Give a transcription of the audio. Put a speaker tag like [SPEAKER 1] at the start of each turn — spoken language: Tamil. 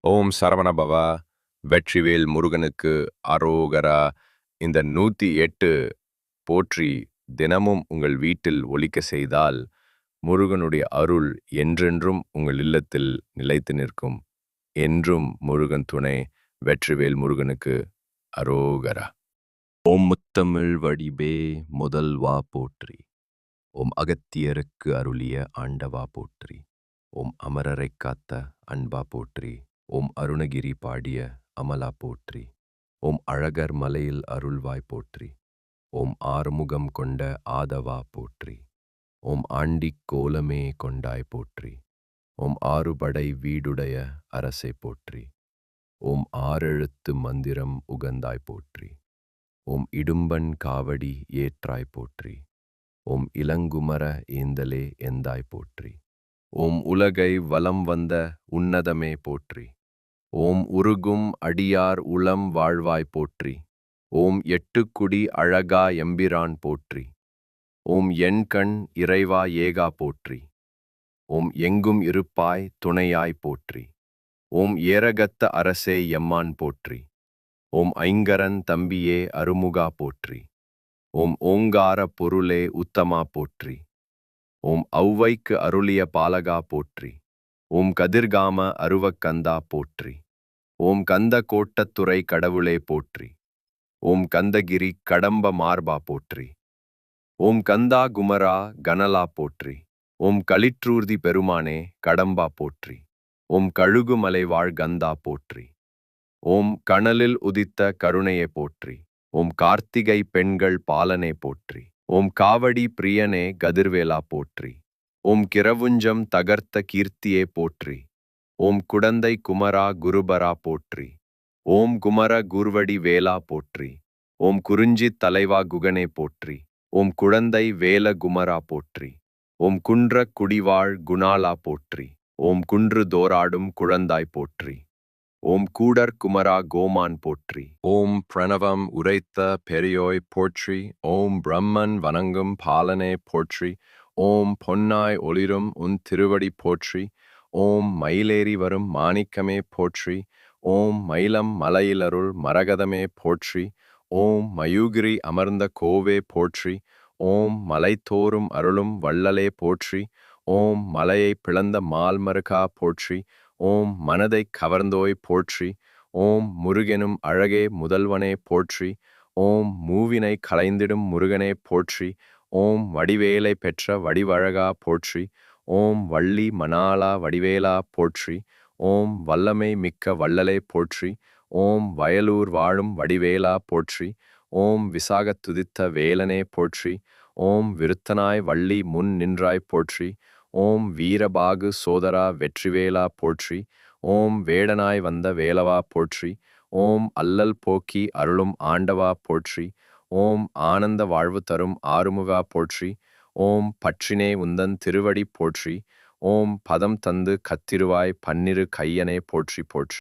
[SPEAKER 1] ஓம் சரவணபவா, வெற்றிவேல் முருகனுக்கு அரோகரா. இந்த 108 போற்றி தினமும் உங்கள் வீட்டில் ஒலிக்க செய்தால் முருகனுடைய அருள் என்றென்றும் உங்கள் இல்லத்தில் நிலைத்து நிற்கும். என்றும் முருகன் துணை. வெற்றிவேல் முருகனுக்கு அரோகரா. ஓம் முத்தமிழ் வடிவே முதல்வா போற்றி. ஓம் அகத்தியருக்கு அருளிய ஆண்டவா போற்றி. ஓம் அமரரைக் காத்த அன்பா போற்றி. ஓம் அருணகிரி பாடிய அமலா போற்றி. ஓம் அழகர் மலையில் அருள்வாய் போற்றி. ஓம் ஆறுமுகம் கொண்ட ஆதவா போற்றி. ஓம் ஆண்டிக் கோலமே கொண்டாய் போற்றி. ஓம் ஆறுபடை வீடுடைய அரசே போற்றி. ஓம் ஆறெழுத்து மந்திரம் உகந்தாய் போற்றி. ஓம் இடும்பன் காவடி ஏற்றாய் போற்றி. ஓம் இளங்குமர ஏந்தலே எந்தாய் போற்றி. ஓம் உலகை வலம் வந்த உன்னதமே போற்றி. ஓம் உருகும் அடியார் உளம் வாழ்வாய் போற்றி. ஓம் எட்டுக்குடி அழகா எம்பிரான் போற்றி. ஓம் எண்கண் இறைவா ஏகா போற்றி. ஓம் எங்கும் இருப்பாய் துணையாய் போற்றி. ஓம் ஏரகத்த அரசே எம்மான் போற்றி. ஓம் ஐங்கரன் தம்பியே அருமுகா போற்றி. ஓம் ஓங்கார பொருளே உத்தமா போற்றி. ஓம் ஔவைக்கு அருளிய பாலகா போற்றி. ஓம் கதிர்காம அருவக்கந்தா போற்றி. ஓம் கந்த கோட்டத்துறை கடவுளே போற்றி. ஓம் கந்தகிரி கடம்ப மார்பா போற்றி. ஓம் கந்தா குமரா கனலா போற்றி. ஓம் களிற்றூர்தி பெருமானே கடம்பா போற்றி. ஓம் கழுகுமலை வாழ் கந்தா போற்றி. ஓம் கனலில் உதித்த கருணையே போற்றி. ஓம் கார்த்திகை பெண்கள் பாலனே போற்றி. ஓம் காவடி பிரியனே கதிர்வேலா போற்றி. ஓம் கிரவுஞ்சம் தகர்த்த கீர்த்தியே போற்றி. ஓம் குடந்தை குமரா குருபரா போற்றி. ஓம் குமர குர்வடி வேலா போற்றி. ஓம் குறிஞ்சித் தலைவா குகனே போற்றி. ஓம் குழந்தை வேல குமரா போற்றி. ஓம் குன்ற குடிவாழ் குணாலா போற்றி. ஓம் குன்று தோராடும் குழந்தாய் போற்றி. ஓம் கூடர் குமரா கோமான் போற்றி. ஓம் பிரணவம் உரைத்த பெரியோய் போற்றி. ஓம் பிரம்மன் வணங்கும் பாலனே போற்றி. ஓம் பொன்னாய் ஒளிரும் உன் திருவடி போற்றி. ஓம் மயிலேறி வரும் மாணிக்கமே போற்றி. ஓம் மயிலம் மலையிலருள் மரகதமே போற்றி. ஓம் மயூகிரி அமர்ந்த கோவே போற்றி. ஓம் மலைத்தோறும் அருளும் வள்ளலே போற்றி. ஓம் மலையை பிளந்த மால்மருகா போற்றி. ஓம் மனதை கவர்ந்தோய் போற்றி. ஓம் முருகெனும் அழகே முதல்வனே போற்றி. ஓம் மூவினை களைந்திடும் முருகனே போற்றி. ஓம் வடிவேலை பெற்ற வடிவழகா போற்றி. ஓம் வள்ளி மணாலா வடிவேலா போற்றி. ஓம் வல்லமை மிக்க வள்ளலே போற்றி. ஓம் வயலூர் வாழும் வடிவேலா போற்றி. ஓம் விசாகத் துதித்த வேலனே போற்றி. ஓம் விருத்தனாய் வள்ளி முன் நின்றாய் போற்றி. ஓம் வீரபாகு சோதரா வெற்றிவேலா போற்றி. ஓம் வேடனாய் வந்த வேலவா போற்றி. ஓம் அல்லல் போக்கி அருளும் ஆண்டவா போற்றி. ஓம் ஆனந்த வாழ்வு தரும் ஆறுமுகா போற்றி. ஓம் பற்றினே உந்தன் திருவடி போற்றி. ஓம் பதம் தந்து கத்திருவாய் பன்னிரு கையனே போற்றி போற்றி.